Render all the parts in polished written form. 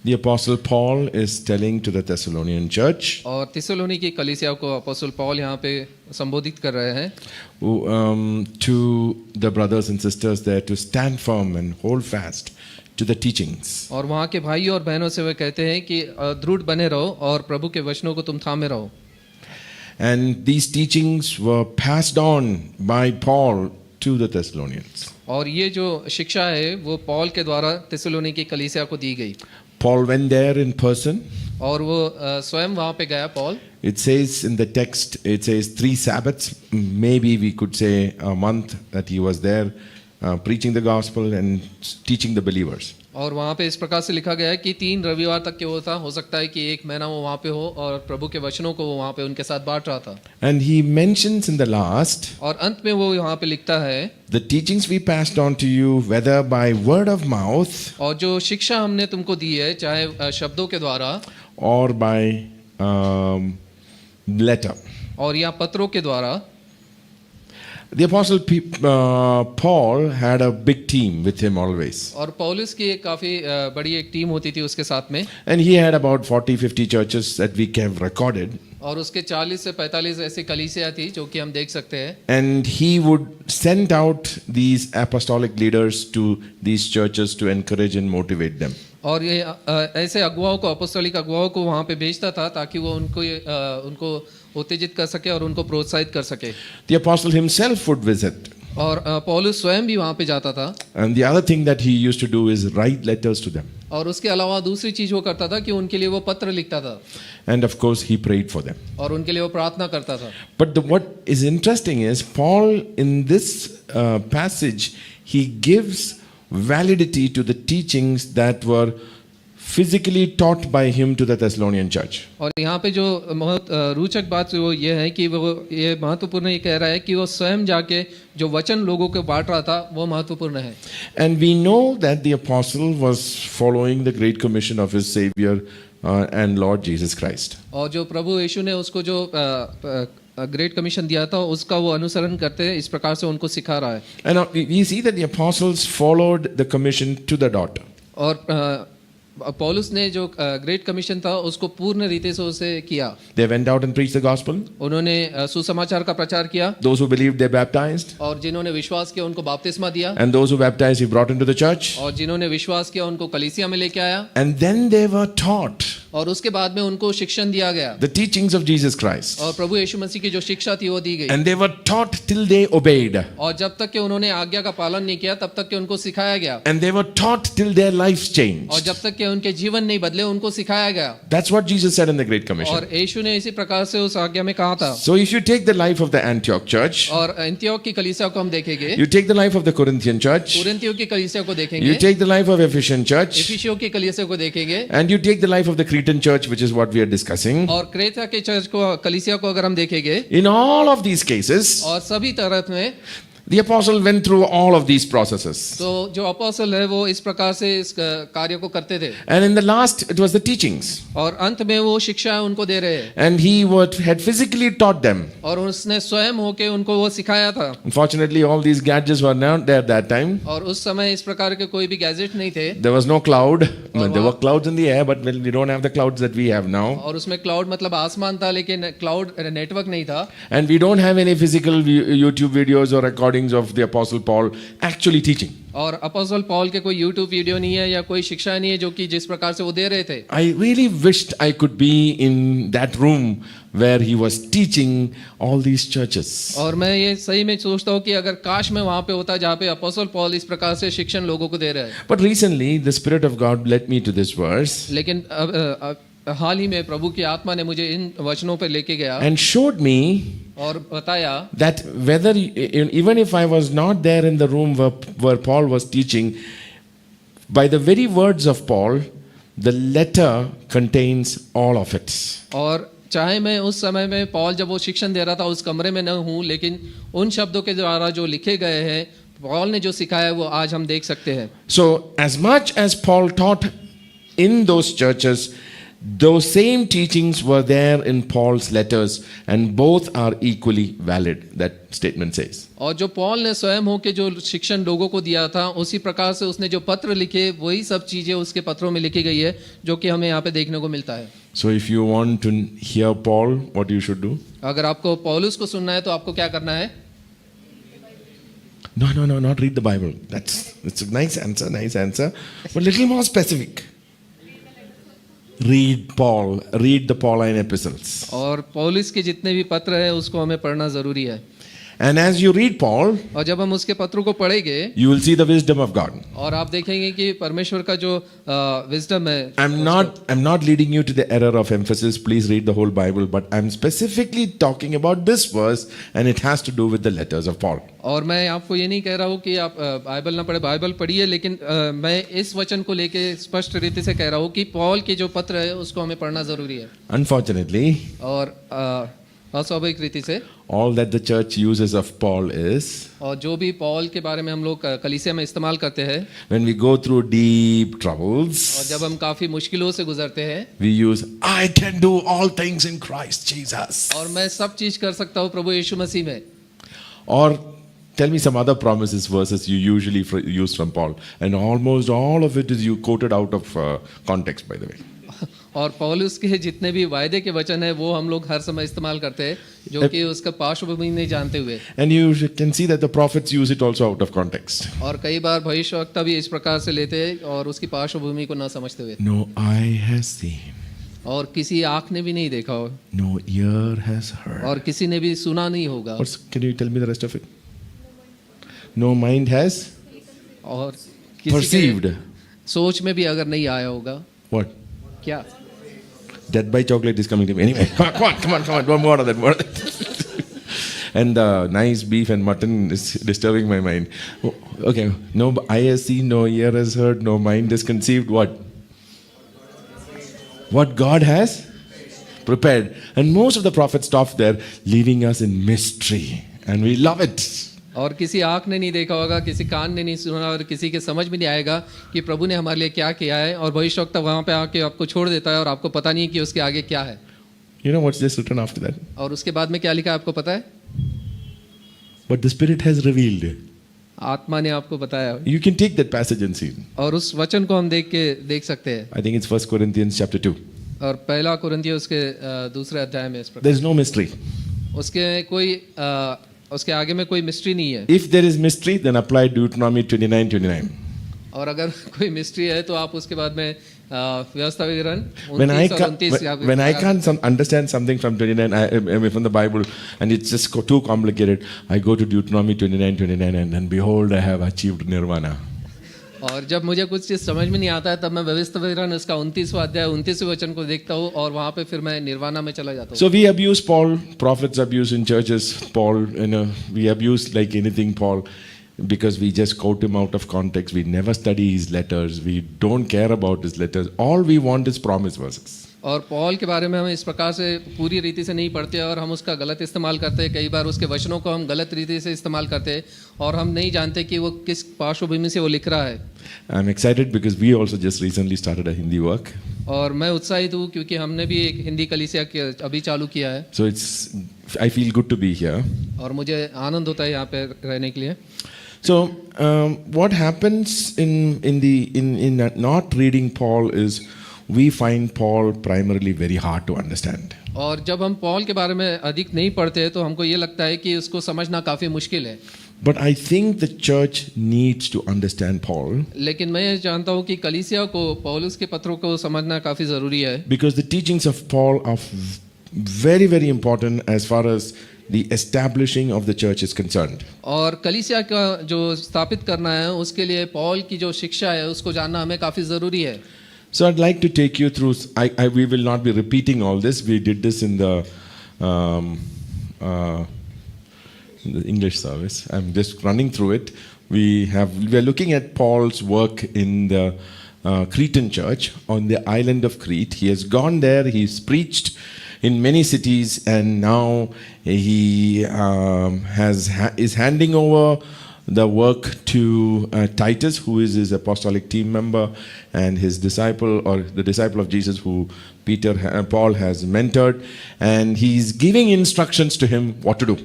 The Apostle Paul is telling to the Thessalonian church, और थिस्सलुनी की कलीसिया को अपोस्टल पौल यहाँ पे संबोधित कर रहे हैं to the brothers and sisters there to stand firm and hold fast to the teachings. और वहाँ के भाई और बहनों से वे कहते हैं कि दृढ़ बने रहो और प्रभु के वचनों को तुम थामे रहो. And these teachings were passed on by Paul to the Thessalonians. और ये जो शिक्षा है वो पौल के द्वारा थिस्सलुनी की कलीसिया को दी गई. Paul went there in person. और वो स्वयं वहाँ पे गया Paul. It says in the text, it says 3 Sabbaths, maybe we could say a month that he was there preaching the gospel and teaching the believers. और वहाँ पे इस प्रकार से लिखा गया है कि 3 रविवार तक के वो था, हो सकता है कि 1 महीना वो वहाँ पे हो और प्रभु के वचनों को वो वहाँ पे उनके साथ बांट रहा था. And he mentions in the last, और अंत में वो यहाँ पे लिखता है, the teachings we passed on to you, whether by word of mouth, और जो शिक्षा हमने तुमको दी है चाहे शब्दों के द्वारा or by letter. और या पत्रों के द्वारा. The Apostle Paul had a big team with him always. और पौलुस की एक काफी बड़ी एक टीम होती थी उसके साथ में. And he had about 40-50 churches that we have recorded. और उसके 40 से 45 ऐसी कलीसिया थी जो कि हम देख सकते हैं. And he would send out these apostolic leaders to these churches to encourage and motivate them. और ये ऐसे अगुवाओं को, अपोस्तलिक अगुवाओं को वहाँ पे भेजता था ताकि वो उनको उत्तेजित कर सके और उनको प्रोत्साहित कर सके. The apostle himself would visit. और पौलुस स्वयं भी वहाँ पे जाता था. And the other thing that he used to do is write letters to them. और उसके अलावा दूसरी चीज वो करता था कि उनके लिए वो पत्र लिखता था. And of course he prayed for them. और उनके लिए वो प्रार्थना करता था. But what is interesting is Paul in this passage he gives validity to the teachings that were physically taught by him to the Thessalonian church. और यहाँ पे जो बहुत रोचक बात वो ये है कि वो ये महत्वपूर्ण ये कह रहा है कि वो स्वयं जाके जो वचन लोगों को बांट रहा था वो महत्वपूर्ण है. And we know that the apostle was following the great commission of his Savior and Lord Jesus Christ. और जो प्रभु यीशु ने उसको जो ग्रेट कमीशन दिया था उसका वो अनुसरण करते हैं, इस प्रकार से उनको सिखा रहा है. And we see that the apostles followed the commission to the dot. और पौलुस ने जो ग्रेट कमीशन था उसको पूर्ण रीति से उसे किया. They went out and preached the gospel. उन्होंने सुसमाचार का प्रचार किया. Those who believed they baptized. और जिन्होंने विश्वास किया उनको बपतिस्मा दिया. And those who baptized he brought into the church. और जिन्होंने विश्वास किया उनको कलीसिया में लेके आया. And then they were taught. और उसके बाद में उनको शिक्षण दिया गया. The teachings of Jesus Christ. और प्रभु यीशु मसीह की जो शिक्षा थी वो दी गई. And they were taught till they obeyed. और जब तक कि उन्होंने आज्ञा का पालन नहीं किया तब तक कि उनको सिखाया गया. And they were taught till their lives changed. और जब तक कि उनके जीवन नहीं बदले उनको सिखाया गया. That's what Jesus said in the Great Commission. और यीशु ने इसी प्रकार से उस आज्ञा में कहा था. So if you take the life of the Antioch church, और एंटियोक की कलीसिया को हम देखेंगे. you take the life of the Corinthian church, कुरिन्थियों की कलीसिया को देखेंगे. you take the life of Ephesian church, इफिसियों की कलीसिया को देखेंगे. and you take the life of the Cretan church, which is what we are discussing. और क्रेता के चर्च को, कलीसिया को अगर हम देखेंगे. In all of these cases, और सभी तरह में the apostle went through all of these processes. तो जो अपोस्टल है वो इस प्रकार से इस कार्य को करते थे. And in the last, it was the teachings. और अंत में वो शिक्षा उनको दे रहे हैं. And he had physically taught them. और उसने स्वयं होके उनको वो सिखाया था. Unfortunately, all these gadgets were not there that time. और उस समय इस प्रकार के कोई भी गैजेट नहीं थे. There was no cloud. There were clouds in the air, but we don't have the clouds that we have now. और उसमें क्लाउड मतलब आसमान था लेकिन क्लाउड नेटवर्क नहीं था. And we don't have any physical YouTube videos or recordings of the Apostle Paul actually teaching. और apostle Paul के कोई YouTube वीडियो नहीं है या कोई शिक्षा नहीं है जो कि जिस प्रकार से वो दे रहे थे. I really wished I could be in that room where he was teaching all these churches. और मैं ये सही में सोचता हूँ कि अगर काश मैं वहाँ पे होता जहाँ पे अपोस्टल पॉल इस प्रकार से शिक्षण लोगों को दे रहे हैं. But recently the Spirit of God led me to this verse. लेकिन हाल ही में प्रभु की आत्मा ने मुझे इन वचनों पर लेके गया. And showed me और बताया that whether even if I was not there in the room where Paul was teaching, by the very words of Paul, the letter contains all of it. और चाहे मैं उस समय में पॉल जब वो शिक्षण दे रहा था उस कमरे में न हूँ, लेकिन उन शब्दों के द्वारा जो लिखे गए हैं पॉल ने जो सिखाया वो आज हम देख सकते हैं. So as much as Paul taught in those churches, those same teachings were there in Paul's letters, and both are equally valid, that statement says. और जो पॉल ने स्वयं होकर जो शिक्षण लोगों को दिया था, उसी प्रकार से उसने जो पत्र लिखे वही सब चीजें उसके पत्रों में लिखी गई है, जो कि हमें यहाँ पे देखने को मिलता है. So if you want to hear Paul, what you should do? अगर आपको पौलुस को सुनना है तो आपको क्या करना है? No, not read the Bible. It's a nice answer, but little more specific. Read Paul, read the Pauline epistles. और पौलुस के जितने भी पत्र हैं उसको हमें पढ़ना जरूरी है. And as you read Paul, और जब हम उसके पत्रों को पढ़ेंगे, you will see the wisdom of God. और आप देखेंगे कि परमेश्वर का जो विजडम है. I'm not leading you to the error of emphasis. Please read the whole Bible, but I'm specifically talking about this verse, and it has to do with the letters of Paul. और मैं आपको ये नहीं कह रहा हूँ कि आप बाइबल ना पढ़े, बाइबल पढ़िए, लेकिन मैं इस वचन को लेके स्पष्ट रीति से कह रहा हूँ कि पॉल के जो पत्र है उसको हमें पढ़ना जरूरी है. Unfortunately, और अस्वाभाविक रीति से all that the church uses of Paul is, और जो भी पॉल के बारे में हम लोग कलीसिया में इस्तेमाल करते हैं, when we go through deep troubles, और जब हम काफी मुश्किलों से गुजरते हैं, we use I can do all things in Christ Jesus. और मैं सब चीज कर सकता हूँ प्रभु यीशु मसीह में. Or tell me some other promises verses you usually use from Paul, and almost all of it is you quoted out of context, by the way. और पौलुस के जितने भी वायदे के वचन है वो हम लोग हर समय इस्तेमाल करते हैं, जो कि उसका पार्श्वभूमि नहीं जानते हुए. And you can see that the prophets use it also out of context. और कई बार भविष्यवक्ता भी इस प्रकार से लेते हैं और उसकी पार्श्वभूमि को न समझते हुए. No eye has seen, और किसी आँख ने भी नहीं देखा हो, no ear has heard. और किसी ने भी सुना नहीं होगा. Can you tell me the rest of it? No mind has और किसी perceived. के सोच में भी अगर नहीं आया होगा. What? क्या? Death by chocolate is coming to me. Anyway, come on. One more of that. And the nice beef and mutton is disturbing my mind. Oh, okay, no eye has seen, no ear has heard, no mind has conceived. What? What God has prepared. And most of the prophets stop there, leaving us in mystery. And we love it. और किसी आँख ने नहीं देखा होगा, किसी कान ने नहीं सुना, और किसी के समझ में नहीं आएगा कि प्रभु ने हमारे लिए क्या किया है. और भविष्यवक्ता वहाँ पे आके आपको छोड़ देता है और आपको पता नहीं कि उसके आगे क्या है. You know what's just written after that? और उसके बाद में क्या लिखा है आपको पता है? But the Spirit has revealed. आत्मा ने आपको बताया. You can take that passage and see. और उस वचन को हम देख सकते हैं. I think it's 1 Corinthians chapter 2. और पहला कुरिन्थियों उसके दूसरे अध्याय में इस प्रकार. There's no mystery. उसके आगे में कोई मिस्ट्री नहीं है. If there is mystery, then apply Deuteronomy 29:29. और अगर कोई मिस्ट्री है तो आप उसके बाद में व्यवस्था विवरण When I can't understand something from 29, from the Bible, and it's just too complicated, I go to Deuteronomy 29:29, and then behold, I have achieved nirvana. और जब मुझे कुछ चीज समझ में नहीं आता है तब मैं व्यवस्था विवरण उसका 29वां अध्याय 29वें वचन को देखता हूँ और वहाँ पे फिर मैं निर्वाणा में चला जाता हूँ. So we abuse Paul, prophets abuse in churches Paul, we abuse like anything Paul, because we just quote him out of context. We never study his letters. We don't care about his letters. All we want is promise verses. और Paul के बारे में हम इस प्रकार से पूरी रीति से नहीं पढ़ते और हम उसका गलत इस्तेमाल करते हैं. कई बार उसके वचनों को हम गलत रीति से इस्तेमाल करते हैं और हम नहीं जानते कि वो किस पार्श्वभूमि से वो लिख रहा है. I'm excited because we also just recently started a Hindi work. और मैं उत्साहित हूँ क्योंकि हमने भी एक हिंदी कलीसिया अभी चालू किया है. So I feel good to be here. और मुझे आनंद होता है यहाँ पे रहने के लिए. So what happens in not reading Paul is we find Paul primarily very hard to understand. और जब हम पॉल के बारे में अधिक नहीं पढ़ते तो हमको ये लगता है कि उसको समझना काफी मुश्किल है. But I think the church needs to understand Paul. लेकिन मैं ये जानता हूँ कि कलीसिया को पौलुस के पत्रों को समझना काफी जरूरी है. Because the teachings of Paul are very, very important as far as the establishing of the church is concerned. और कलीसिया का जो स्थापित करना है उसके लिए पॉल की जो शिक्षा है उसको जानना हमें काफी जरूरी है. So I'd like to take you through. We will not be repeating all this. We did this in the English service. I'm just running through it. We are looking at Paul's work in the Cretan church on the island of Crete. He has gone there. He's preached in many cities, and now he is handing over the work to Titus, who is his apostolic team member and his disciple, or the disciple of Jesus who Paul has mentored, and he's giving instructions to him what to do.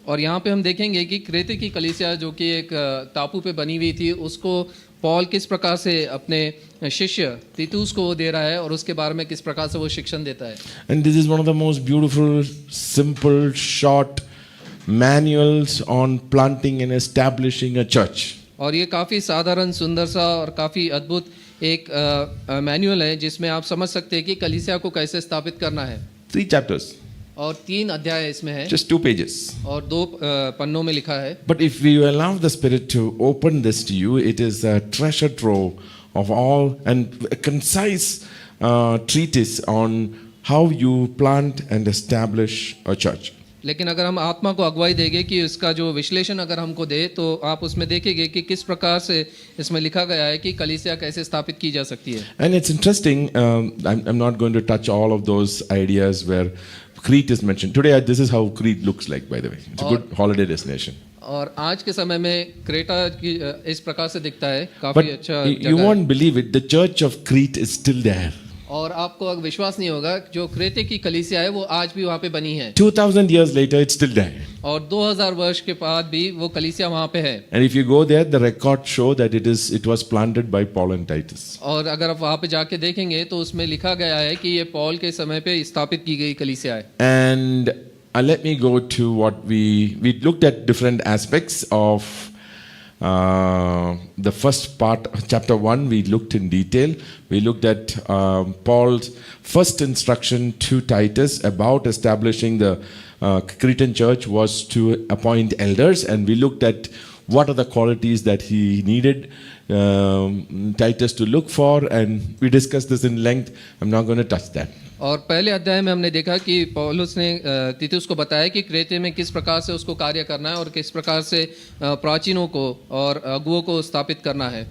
और यहाँ पे हम देखेंगे कि Crete की कलीसिया जो कि एक टापू पे बनी हुई थी, उसको पॉल किस प्रकार से अपने शिष्य तीतुस को वो दे रहा है और उसके बारे में किस प्रकार से वो शिक्षण देता है. And this is one of the most beautiful, simple, short manuals on planting and establishing a church. और ये काफ़ी साधारण, सुंदर सा और काफ़ी अद्भुत एक मैनुअल है जिसमें आप समझ सकते हैं कि कलीसिया को कैसे स्थापित करना है. 3 chapters, और 3 अध्याय इसमें है just 2 pages. और 2 पन्नों में लिखा है. But if you allow the Spirit to open this to you, it is a treasure trove of all and a concise treatise on how you plant and establish a church. लेकिन अगर हम आत्मा को अगुवाई देंगे कि इसका जो विश्लेषण अगर हमको दे तो आप उसमें देखेंगे कि किस प्रकार से इसमें लिखा गया है कि कलीसिया कैसे स्थापित की जा सकती है. And it's interesting, I'm not going to touch all of those ideas where Crete is mentioned. Today, this is how Crete looks like, by the way. It's a good holiday destination. और आज के समय में Creta की इस प्रकार से दिखता है, But काफी अच्छा you जगह है. won't believe it, the church of Crete is still there. और आपको अब विश्वास नहीं होगा, जो क्रेते की कलीसिया है वो आज भी वहाँ पे बनी है 2000 years later, it's still there. और 2000 वर्ष के बाद भी वो कलीसिया वहाँ पे है. And if you go there, the records show that it was planted by Paul and Titus. और अगर आप वहाँ पे जाके देखेंगे तो उसमें लिखा गया है कि ये पॉल के समय पे स्थापित की गई कलीसिया है. And let me go to what we looked at different aspects of the first part, chapter 1. We looked in detail. We looked at Paul's first instruction to Titus about establishing the Cretan church was to appoint elders, and we looked at what are the qualities that he needed Titus to look for, and we discussed this in length. I'm not going to touch that. और पहले अध्याय में हमने देखा कि पौलुस ने तीतुस को बताया कि क्रेते में किस प्रकार से उसको कार्य करना है और किस प्रकार से प्राचीनों को और अगुओं को स्थापित करना है.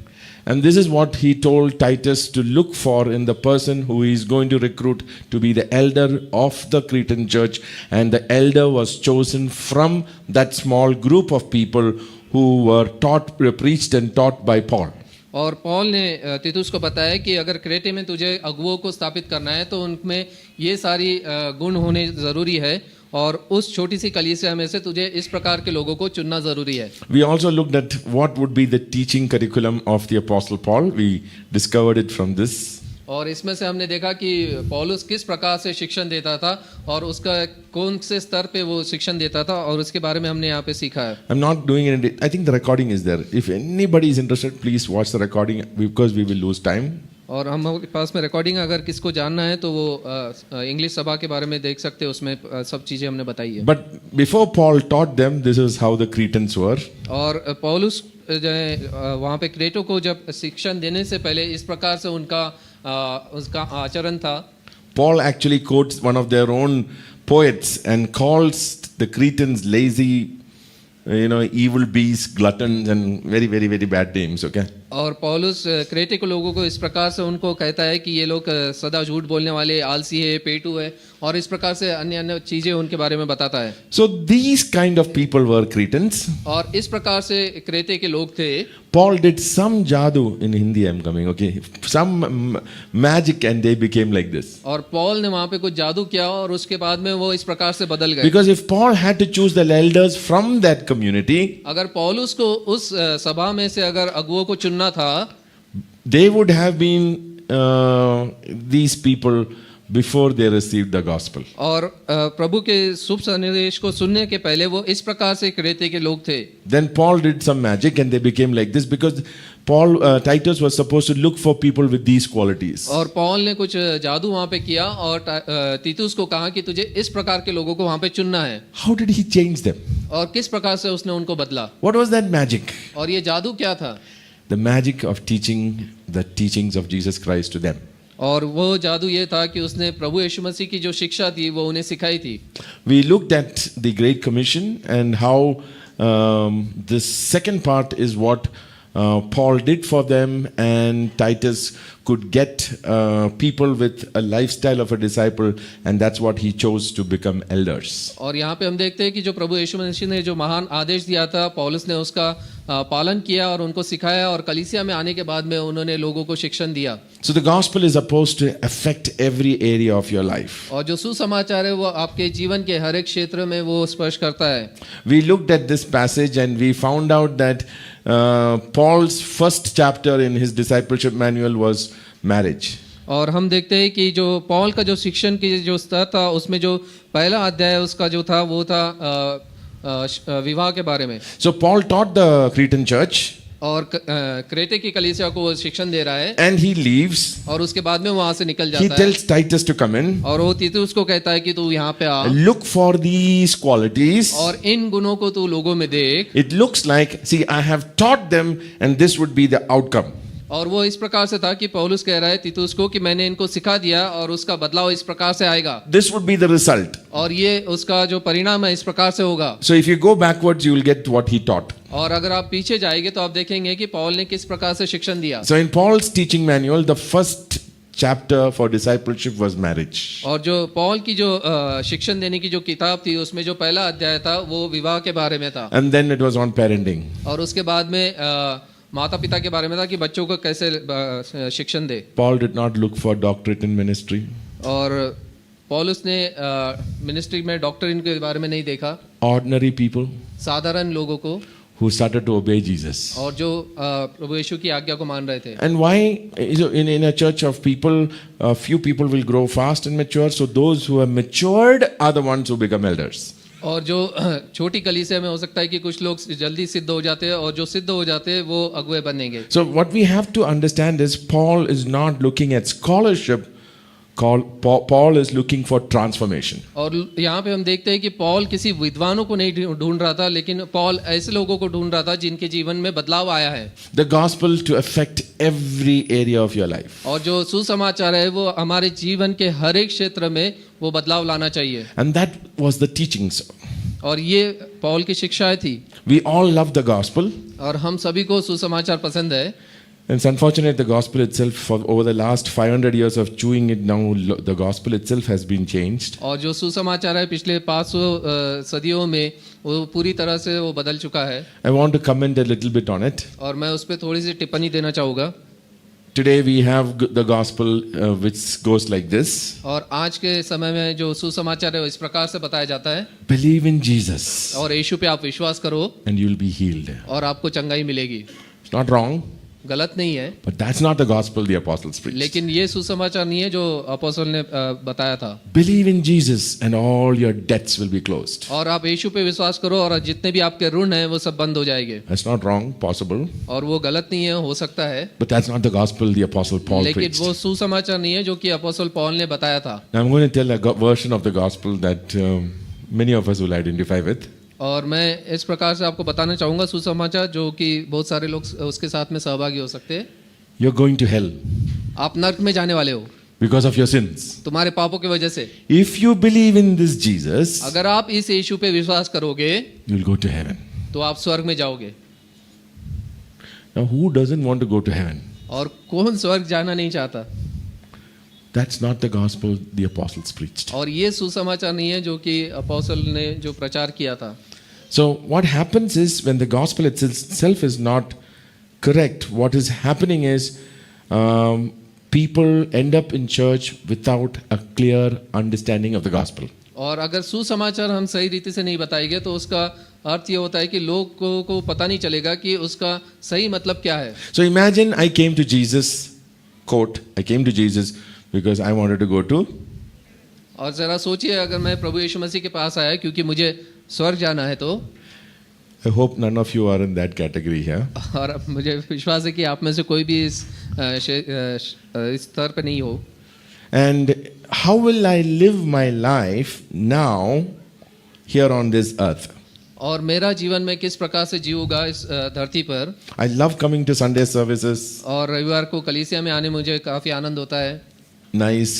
And this is what he told Titus to look for in the person who he is going to recruit to be the elder of the Cretan church. And the elder was chosen from that small group of people who were preached and taught by Paul. और Paul ने तीतुस को बताया कि अगर Crete में तुझे अगुओं को स्थापित करना है तो उनमें ये सारी गुण होने ज़रूरी है और उस छोटी सी कलीसिया में से तुझे इस प्रकार के लोगों को चुनना ज़रूरी है. We also looked at what would be the teaching curriculum of the Apostle Paul. We discovered it from this. और इसमें से हमने देखा कि पौलुस किस प्रकार से शिक्षण देता था और उसका कौन से स्तर पे वो शिक्षण देता था और उसके बारे में हमने यहाँ पे सीखा है. I'm not doing it. I think the recording is there. If anybody is interested, please watch the recording because we will lose time. और हमारे पास में रिकॉर्डिंग अगर किसको जानना है तो वो इंग्लिश सभा के बारे में देख सकते हैं, उसमें सब चीज़ें हमने बताई है. But before Paul taught them, this is how the Cretans were. और पौलुस जो है वहाँ पे क्रेटों को जब शिक्षण देने से पहले इस प्रकार से उसका आचरण था. Paul actually quotes one of their own poets and calls the Cretans lazy, evil beasts, gluttons, and very, very, very bad names. Okay. और पौलुस क्रेटे के लोगों को इस प्रकार से उनको कहता है कि ये लोग सदा झूठ बोलने वाले, आलसी है, पेटू है और इस प्रकार से अन्य अन्य चीजें उनके बारे में बताता है. So these kind of people were Cretans. और इस प्रकार से क्रेते के लोग थे. Paul did some jadoo, in Hindi I'm coming, okay, some magic, and they became like this. और पॉल ने वहाँ पे कुछ जादू किया और उसके बाद में वो इस प्रकार से बदल गए. Because if Paul had to choose the elders from that community, अगर पौलुस को उस सभा में से अगर अगुओं को चुनना था, they would have been these people before they received the gospel. और प्रभु के शुभ संदेश को सुनने के पहले वो इस प्रकार से क्रेते के लोग थे. Then Paul did some magic and they became like this because Titus was supposed to look for people with these qualities. और पॉल ने कुछ जादू वहाँ पे किया और तीतुस को कहा कि तुझे इस प्रकार के लोगों को वहाँ पे चुनना है. How did he change them? और किस प्रकार से उसने उनको बदला. What was that magic? और ये जादू क्या था. The magic of teaching the teachings of Jesus Christ to them. और वो जादू ये था कि उसने प्रभु यीशु मसीह की जो शिक्षा थी वो उन्हें सिखाई थी. We looked at the Great Commission and how this second part is what Paul did for them, and Titus could get people with a lifestyle of a disciple, and that's what he chose to become elders. और यहाँ पे हम देखते हैं कि जो प्रभु यीशु मसीह ने जो महान आदेश दिया था, पौलुस ने उसका पालन किया और उनको सिखाया और कलीसिया में आने के बाद में उन्होंने लोगों को शिक्षण दिया। So the gospel is supposed to affect every area of your life. और जो सुसमाचार है वो आपके जीवन के हर एक क्षेत्र में वो स्पर्श करता है। We looked at this passage and we found out that Paul's first chapter in his discipleship manual was marriage. और हम देखते हैं कि जो पॉल का जो शिक्षण की जो स्तर था उसमें जो पहला अध्याय उसका जो था वो था विवाह के बारे में। So Paul taught the Cretan church और क्रेटे की कलीसिया को वो शिक्षण दे रहा है and he leaves. और उसके बाद में वहां से निकल He जाता है tells Titus to come in. और वो तीतुस को कहता है कि तू यहाँ पे आ Look for these qualities. और इन गुणों को तू लोगों में देख। It looks like, see, I have taught them and this would be the outcome. और वो इस प्रकार से था कि पौलुस कह रहा है तीतुस को कि मैंने इनको सिखा दिया और उसका बदलाव इस प्रकार से आएगा। This would be the result. और ये उसका जो परिणाम है इस प्रकार से होगा। So if you go backwards, you will get what he taught. और अगर आप पीछे जाएंगे तो आप देखेंगे कि पौल ने किस प्रकार से शिक्षण दिया। So in Paul's teaching manual, the first chapter for discipleship was marriage. और जो पौल की जो शिक्षण देने की जो किताब थी उसमें जो पहला अध्याय था वो विवाह के बारे में था। And then it was on parenting. और उसके बाद में माता पिता के बारे में था कि बच्चों को कैसे शिक्षण दे। Paul did not look for doctorate in ministry. और पौलुस ने मिनिस्ट्री में डॉक्टरिन के बारे में नहीं देखा। Ordinary people साधारण लोगों को who started to obey Jesus. और जो प्रभु यीशु की आज्ञा को मान रहे थे। And why in a church of people, few people will grow fast and mature. So those who are matured are the ones who become elders. और जो छोटी कलीसिया में हो सकता है कि कुछ लोग जल्दी सिद्ध हो जाते हैं और जो सिद्ध हो जाते हैं वो अगुवे बनेंगे। So what we have to understand is Paul is not looking at scholarship. Paul is looking for transformation. और यहाँ पे हम देखते हैं कि पॉल किसी विद्वानों को नहीं ढूंढ रहा था लेकिन पॉल ऐसे लोगों को ढूंढ रहा था जिनके जीवन में बदलाव आया है। The gospel to affect every area of your life. और जो सुसमाचार है वो हमारे जीवन के हर एक क्षेत्र में वो बदलाव लाना चाहिए। And that was the teachings. और ये पॉल की शिक्षाएं थी। We all love the gospel. और हम सभी को सुसमाचार पसंद है। And it's unfortunate the gospel itself, for over the last 500 years of chewing it, now the gospel itself has been changed. और जो सुसमाचार है पिछले 500 सदियों में वो पूरी तरह से वो बदल चुका है। I want to comment a little bit on it. और मैं उस पर थोड़ी सी टिप्पणी देना चाहूँगा। Today we have the gospel which goes like this. और आज के समय में जो सुसमाचार है वो इस प्रकार से बताया जाता है। Believe in Jesus और यीशु पे आप विश्वास करो and you'll be healed. और आपको चंगाई मिलेगी। It's not wrong, गलत नहीं है but that's not the gospel the apostles preached. लेकिन ये सुसमाचार नहीं है जो अपोस्तल ने बताया था। Believe in Jesus and all your debts will be closed. और आप यीशु पे विश्वास करो और जितने भी आपके ऋण हैं वो सब बंद हो जाएंगे। That's not wrong, possible, और वो गलत नहीं है, हो सकता है, but that's not the gospel the apostle Paul लेकिन preached. वो सुसमाचार नहीं है जो कि अपोस्तल पौल ने बताया था। Now I'm going to tell a version of the gospel that many of us will identify with. और मैं इस प्रकार से आपको बताना चाहूंगा सुसमाचार जो कि बहुत सारे लोग उसके साथ में सहभागी हो सकते हैं। You're going to hell आप नर्क में जाने वाले हो because of your sins. तुम्हारे पापों की वजह से। If you believe in this Jesus, अगर आप इस यीशु पे विश्वास करोगे you'll go to heaven. तो आप स्वर्ग में जाओगे। Now who doesn't want to go to heaven? और कौन स्वर्ग जाना नहीं चाहता? That's not the gospel the apostles preached. और ये सुसमाचार नहीं है जो कि अपोस्तल ने जो प्रचार किया था। So what happens is when the gospel itself is not correct, what is happening is people end up in church without a clear understanding of the gospel. और अगर सुसमाचार हम सही रीति से नहीं बताएंगे तो उसका अर्थ ये होता है कि लोगों को पता नहीं चलेगा कि उसका सही मतलब क्या है। So imagine I came to Jesus, quote, I came to Jesus because I wanted to go to. और जरा सोचिए अगर मैं प्रभु यीशु मसीह के पास आया क्योंकि मुझे स्वर्ग जाना है तो। I hope none of you are in that category here. और अब मुझे विश्वास है कि आप में से कोई भी इस स्तर पे नहीं हो। And how will I live my life now here on this earth? और मेरा जीवन में किस प्रकार से जीऊंगा इस धरती पर। I love coming to Sunday services. और रविवार को कलीसिया में आने मुझे काफी आनंद होता है। Nice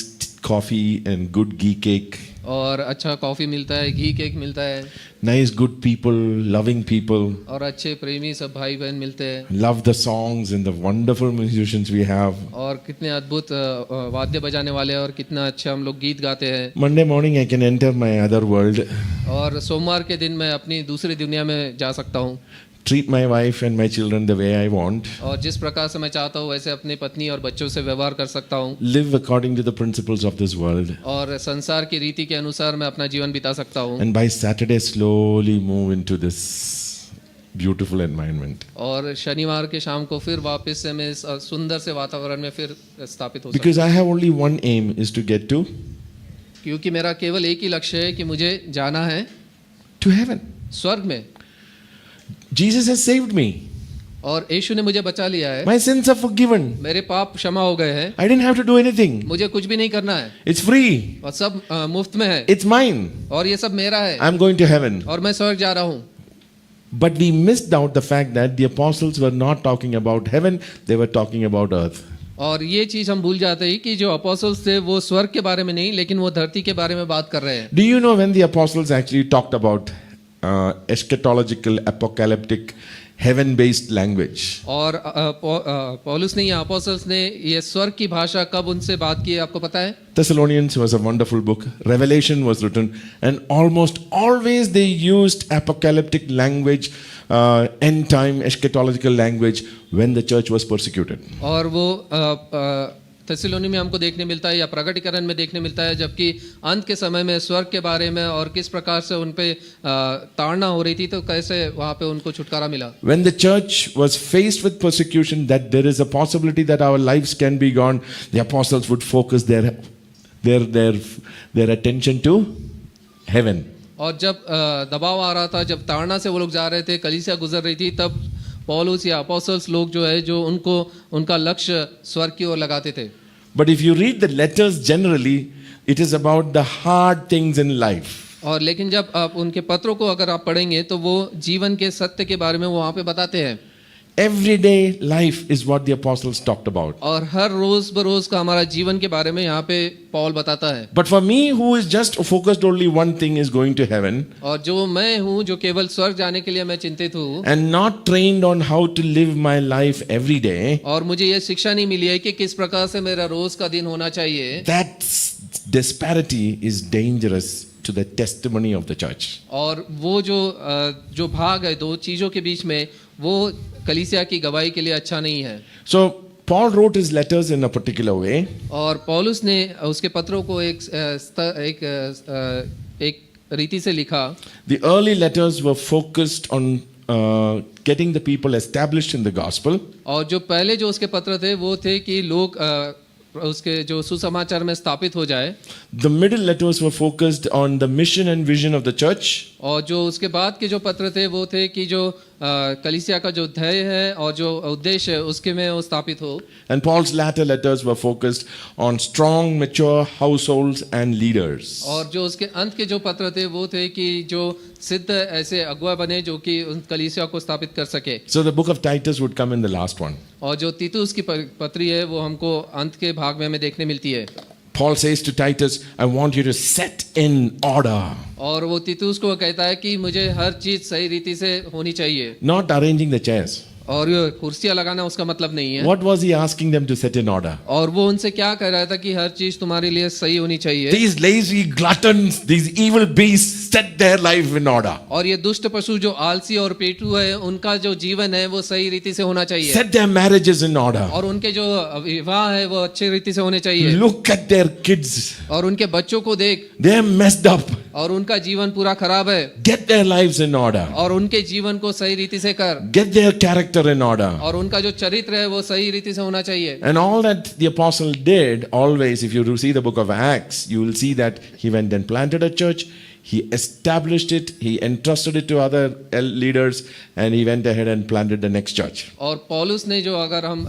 coffee and good ghee cake. और अच्छा कॉफी मिलता है, घी केक मिलता है। Nice good people, loving people. और अच्छे प्रेमी सब भाई बहन मिलते हैं। Love the songs and the wonderful musicians we have. और कितने अद्भुत वाद्य बजाने वाले और कितना अच्छा हम लोग गीत गाते हैं। Monday morning I can enter my other world. और सोमवार के दिन मैं अपनी दूसरी दुनिया में जा सकता हूँ। treat my wife and my children the way I want, और जिस प्रकार से मैं चाहता हूँ वैसे अपनी पत्नी और बच्चों से व्यवहार कर सकता हूँ, live according to the principles of this world, और संसार की रीति के अनुसार मैं अपना जीवन बिता सकता हूँ, and by Saturday slowly move into this beautiful environment. और शनिवार के शाम को फिर वापस से मैं इस सुंदर से वातावरण में फिर स्थापित हो सकता Because I have only one aim is to get to हूँ, क्योंकि मेरा केवल एक ही लक्ष्य है कि मुझे जाना है heaven. स्वर्ग में, Jesus has saved me. और यीशु ने मुझे बचा लिया है, My sins are forgiven. मेरे पाप क्षमा हो गए हैं, I didn't have to do anything. मुझे कुछ भी नहीं करना है, It's free. और सब मुफ्त में है, It's mine. और ये सब मेरा है, I'm going to heaven. और मैं स्वर्ग जा रहा हूँ। But we missed out the fact that the apostles were not talking about heaven, they were talking about earth. और ये चीज हम भूल जाते हैं कि जो अपोस्टल्स थे वो स्वर्ग के बारे में नहीं, लेकिन वो धरती के बारे में बात कर रहे हैं। Do you know when the apostles actually talked about eschatological, apocalyptic, heaven-based language? और पौलुस ने या अपोस्टल्स ने ये स्वर्ग की भाषा कब उनसे बात की है, आपको पता है? Thessalonians was a wonderful book. Revelation was written, and almost always they used apocalyptic language, end time eschatological language when the church was persecuted. और वो थेसलोनी में हमको देखने मिलता है या प्रकटीकरण में देखने मिलता है, जबकि अंत के समय में स्वर्ग के बारे में और किस प्रकार से उन पे ताड़ना हो रही थी, तो कैसे वहाँ पे उनको छुटकारा मिला। When the church was faced with persecution, that there is a possibility that our lives can be gone, the apostles would focus their attention to heaven. और जब दबाव आ रहा था, जब ताड़ना से वो लोग जा रहे थे, कलीसिया गुजर रही थी, तब पौलुस या अपोस्टल्स लोग जो है जो उनका लक्ष्य स्वर्ग की ओर लगाते थे। But if you read the letters generally, it is about the hard things in life. और लेकिन जब आप उनके पत्रों को अगर आप पढ़ेंगे तो वो जीवन के सत्य के बारे में वो वहाँ पे बताते हैं। Everyday life is what the apostles talked about. और हर रोज बरोज का हमारा जीवन के बारे में यहाँ पे पौल बताता है। But for me, who is just focused only one thing is going to heaven, और जो मैं हूँ जो केवल स्वर्ग जाने के लिए मैं चिंतित हूँ, and not trained on how to live my life every day, और मुझे ये शिक्षा नहीं मिली है कि किस प्रकार से मेरा रोज का दिन होना चाहिए, that disparity is dangerous to the testimony of the church. और वो जो भाग है दो चीजों के बीच में, वो कलीसिया की गवाही के लिए अच्छा नहीं है। So Paul wrote his letters in a particular way. और पौलुस ने उसके पत्रों को एक रीति से लिखा। The early letters were focused on getting the people established in the gospel. और जो पहले जो उसके पत्र थे वो थे कि लोग उसके जो सुसमाचार में स्थापित हो जाए। The middle letters were focused on the mission and vision of the church. और जो उसके बाद के जो पत्र थे वो थे कि जो कलीसिया का जो ध्येय है और जो उद्देश्य है उसके में वो स्थापित हो। And Paul's latter letters were focused on strong, mature households and leaders. और जो उसके अंत के जो पत्र थे वो थे कि जो सिद्ध ऐसे अगुआ बने जो कि उन कलीसिया को स्थापित कर सके। So the book of Titus would come in the last one. और जो तीतुस की पत्री है वो हमको अंत के भाग में हमें देखने मिलती है। Paul says to Titus, I want you to set in order. और वो तीतुस को कहता है कि मुझे हर चीज सही रीति से होनी चाहिए। Not arranging the chairs. और ये कुर्सियां लगाना उसका मतलब नहीं है। What was he asking them to set in order? और वो उनसे क्या कह रहा था कि हर चीज तुम्हारे लिए सही होनी चाहिए। These lazy gluttons, these evil beasts, set their life in order. और ये दुष्ट पशु जो आलसी और पेटू है उनका जो जीवन है वो सही रीति से होना चाहिए। Set their marriages in order. और उनके जो विवाह है वो अच्छी रीति से होने चाहिए। Look at their kids. और उनके बच्चों को देख, They're messed up. और उनका जीवन पूरा खराब है। Get their lives in order. और उनके जीवन को सही रीति से कर। Get their character in order. और उनका जो चरित्र है वो सही रीति से होना चाहिए। And all that the apostle did, always, if you see the book of Acts, you will see that he went and planted a church, he established it, he entrusted it to other leaders, and he went ahead and planted the next church. और पौलुस ने जो अगर हम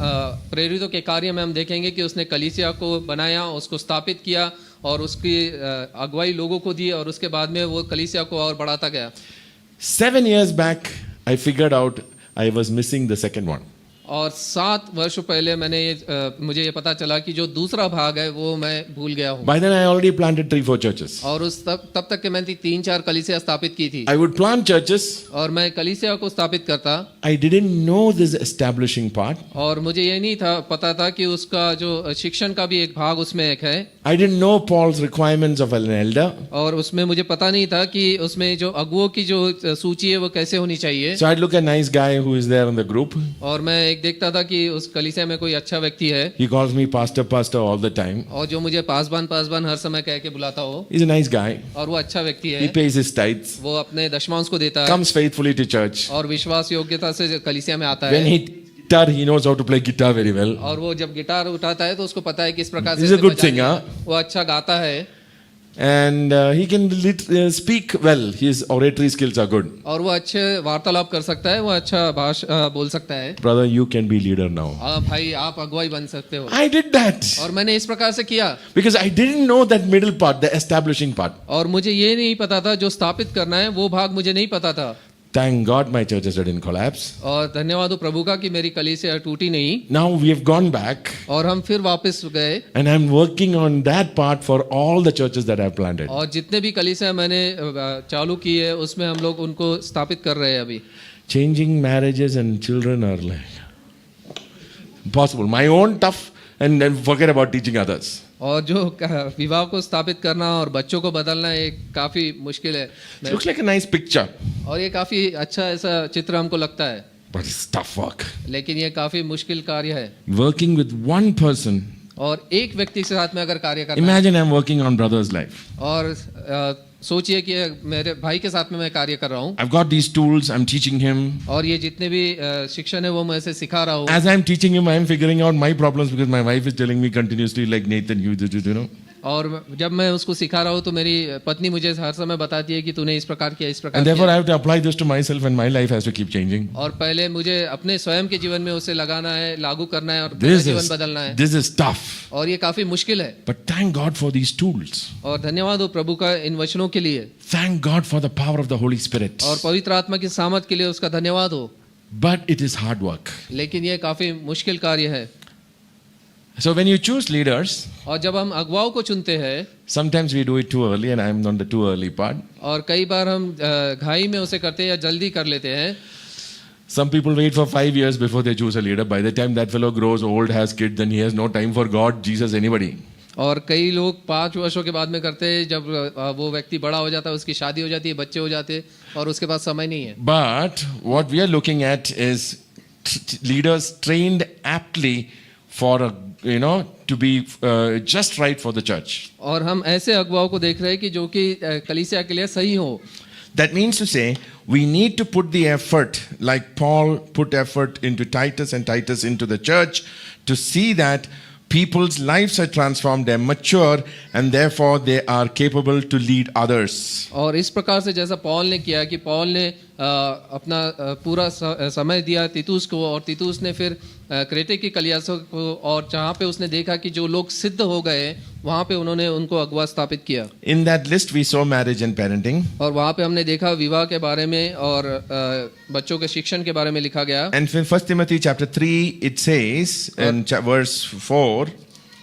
प्रेरितों के कार्य में हम देखेंगे कि उसने कलीसिया को बनाया, उसको स्थापित किया और उसकी अगुवाई लोगों को दी और उसके बाद में वो कलीसिया को और बढ़ाता गया। 7 years back, I figured out I was missing the second one. और 7 वर्ष पहले मुझे ये पता चला कि जो दूसरा भाग है वो मैं भूल गया हूँ। By then I already planted 3-4 churches. और तब तक के मैंने 3-4 कलीसिया स्थापित की थी। I would plant churches. और मैं कलीसिया को स्थापित करता। I didn't know this establishing part. और मुझे ये नहीं था पता था कि उसका जो शिक्षण का भी एक भाग उसमें एक है। I didn't know Paul's requirements of an elder. और उसमें मुझे पता नहीं था कि उसमें जो अगुओं की जो सूची है वो कैसे होनी चाहिए। So I'd look at a nice guy who is there in the group. और मैं एक देखता था कि उस कलीसिया में कोई अच्छा व्यक्ति है। He calls me pastor, pastor all the time. और जो मुझे पासबान हर समय कह के बुलाता हो। He's a nice guy. और वो अच्छा व्यक्ति है। He pays his tithes. वो अपने दशमांश को देता है। Comes faithfully to church. और विश्वास योग्यता से कलीसिया में आता When है। he guitar, he knows how to play guitar very well. और वो जब गिटार उठाता है तो उसको पता है किस प्रकार से He's a इसे good बजाना है। singer. वो अच्छा गाता है। And he can speak well. His oratory skills are good. और वो अच्छे वार्तालाप कर सकता है। वो अच्छा बोल सकता है। Brother, you can be leader now. भाई आप अगुवाई बन सकते हो। I did that. और मैंने इस प्रकार से किया। Because I didn't know that middle part, the establishing part. और मुझे ये नहीं पता था जो स्थापित करना है वो भाग मुझे नहीं पता था। Thank God my churches didn't collapse. और धन्यवाद हो प्रभु का कि मेरी कलीसिया टूटी नहीं। Now we have gone back. और हम फिर वापस गए। And I'm working on that part for all the churches that I've planted. और जितने भी कलीसिया मैंने चालू की है उसमें हम लोग उनको स्थापित कर रहे हैं अभी। Changing marriages and children are like impossible. My own tough and then forget about teaching others. और जो विवाह को स्थापित करना और बच्चों को बदलना ये काफी मुश्किल है। It looks like a nice picture, और ये काफी अच्छा ऐसा चित्र हमको लगता है। but it's tough work. लेकिन ये काफी मुश्किल कार्य है। Working with one person. और एक व्यक्ति के साथ में अगर कार्य करना है। Imagine I'm working on brother's life. और सोचिए कि मेरे भाई के साथ में मैं कार्य कर रहा हूँ। I've got these tools, I'm teaching him. और ये जितने भी शिक्षण है वो मैं ऐसे सिखा रहा हूँ। As I'm teaching him, I'm figuring out my problems because my wife is telling me continuously, like Nathan, you know. और जब मैं उसको सिखा रहा हूँ तो मेरी पत्नी मुझे हर समय बताती है कि तूने इस प्रकार किया, इस प्रकार And therefore, किया। I have to apply this to myself, and my life has to keep changing. और पहले मुझे अपने स्वयं के जीवन में उसे लगाना है, लागू करना है और मेरा जीवन बदलना है। This is tough. और ये काफी मुश्किल है। But thank God for these tools. और धन्यवाद हो प्रभु का इन वचनों के लिए। Thank God for the power of the Holy Spirit. और पवित्र आत्मा की सामर्थ के लिए उसका धन्यवाद हो। But it is hard work. लेकिन ये काफी मुश्किल कार्य है। So when you choose leaders, और जब हम अगुवाओं को चुनते हैं, sometimes we do it too early, and I'm on the too early part. और कई बार हम घाई में उसे करते हैं या जल्दी कर लेते हैं। Some people wait for 5 years before they choose a leader. By the time that fellow grows old, has kids, then he has no time for God, Jesus, anybody. और कई लोग 5 वर्षों के बाद में करते हैं, जब वो व्यक्ति बड़ा हो जाता है, उसकी शादी हो जाती है, बच्चे हो जाते हैं और उसके पास समय नहीं है। But what we are looking at is leaders trained aptly for to be just right for the church. और हम ऐसे अगुवाओं को देख रहे हैं कि जो कि कलीसिया के लिए सही हो। That means to say, we need to put the effort, like Paul put effort into Titus and Titus into the church, to see that people's lives are transformed, they're mature, and therefore they are capable to lead others. और इस प्रकार से जैसा पौल ने किया कि पौल ने अपना पूरा समय दिया तीतुस को, और तीतुस ने फिर क्रेते की कलीसिया को, और जहाँ पे उसने देखा कि जो लोग सिद्ध हो गए वहाँ पे उन्होंने उनको अगुवा स्थापित किया। In that list we saw marriage and parenting. और वहाँ पे हमने देखा विवाह के बारे में और बच्चों के शिक्षण के बारे में लिखा गया। And in 1 Timothy chapter 3 it says in verse 4,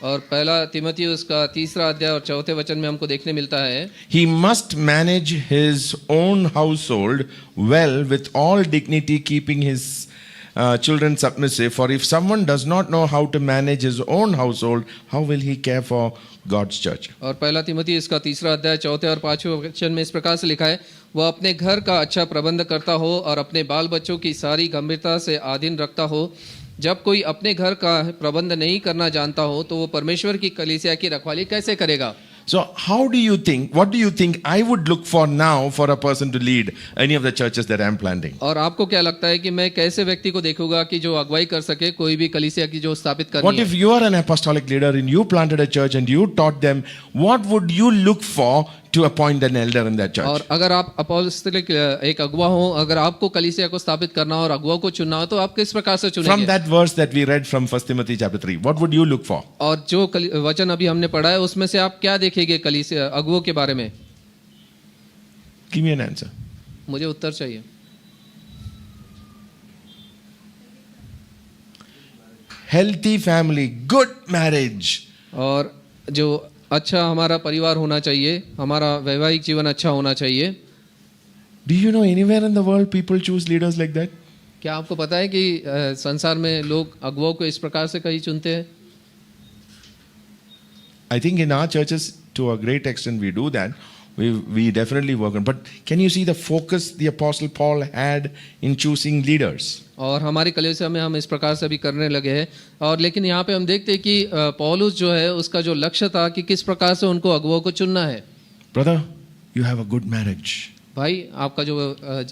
और पहला तिमोथी उसका 3रा अध्याय और 4थे वचन में हमको देखने मिलता है, he must manage his own household well with all dignity, keeping his children submissive. For if someone does not know how to manage his own household, how will he care for God's church? और पहला तिमोथी इसका 3रा अध्याय 4थे और 5वें वचन में इस प्रकार से लिखा है, वह अपने घर का अच्छा प्रबंध करता हो और अपने बाल बच्चों की सारी गंभीरता से अधीन रखता हो। जब कोई अपने घर का प्रबंध नहीं करना जानता हो तो वो परमेश्वर की कलीसिया की रखवाली कैसे करेगा? So how do you think, what do you think I would look for now for a person to lead any of the churches that I am planting? और आपको क्या लगता है कि मैं कैसे व्यक्ति को देखूंगा कि जो अगुवाई कर सके कोई भी कलीसिया की जो स्थापित करनी What है? if you are an apostolic leader and you planted a church and you taught them, what would you look for to appoint an elder in that church? और अगर आप अपॉस्टलिक एक अगुवा हो, अगर आपको कलीसिया को स्थापित करना हो और अगुवा को चुनना हो तो आप किस प्रकार से From चुनेंगे? that verse that we read from 1 Timothy chapter 3, what would you look for? और जो वचन अभी हमने पढ़ा है उसमें से आप क्या देखेंगे कलीसिया अगुवों के बारे में? Give me an answer. मुझे उत्तर चाहिए। healthy family, good marriage. और जो अच्छा हमारा परिवार होना चाहिए, हमारा वैवाहिक जीवन अच्छा होना चाहिए। Do you know anywhere in the world people choose leaders like that? क्या आपको पता है कि संसार में लोग अगुवाओं को इस प्रकार से कहीं चुनते हैं? I think in our churches, to a great extent, we do that. We definitely work on. But can you see the focus the Apostle Paul had in choosing leaders? और हमारी कलीसिया में हम इस प्रकार से भी करने लगे हैं। और लेकिन यहाँ पे हम देखते हैं कि पौलुस जो है उसका जो लक्ष्य था कि किस प्रकार से उनको अगुवाओं को चुनना है। Brother, you have a good marriage. भाई आपका जो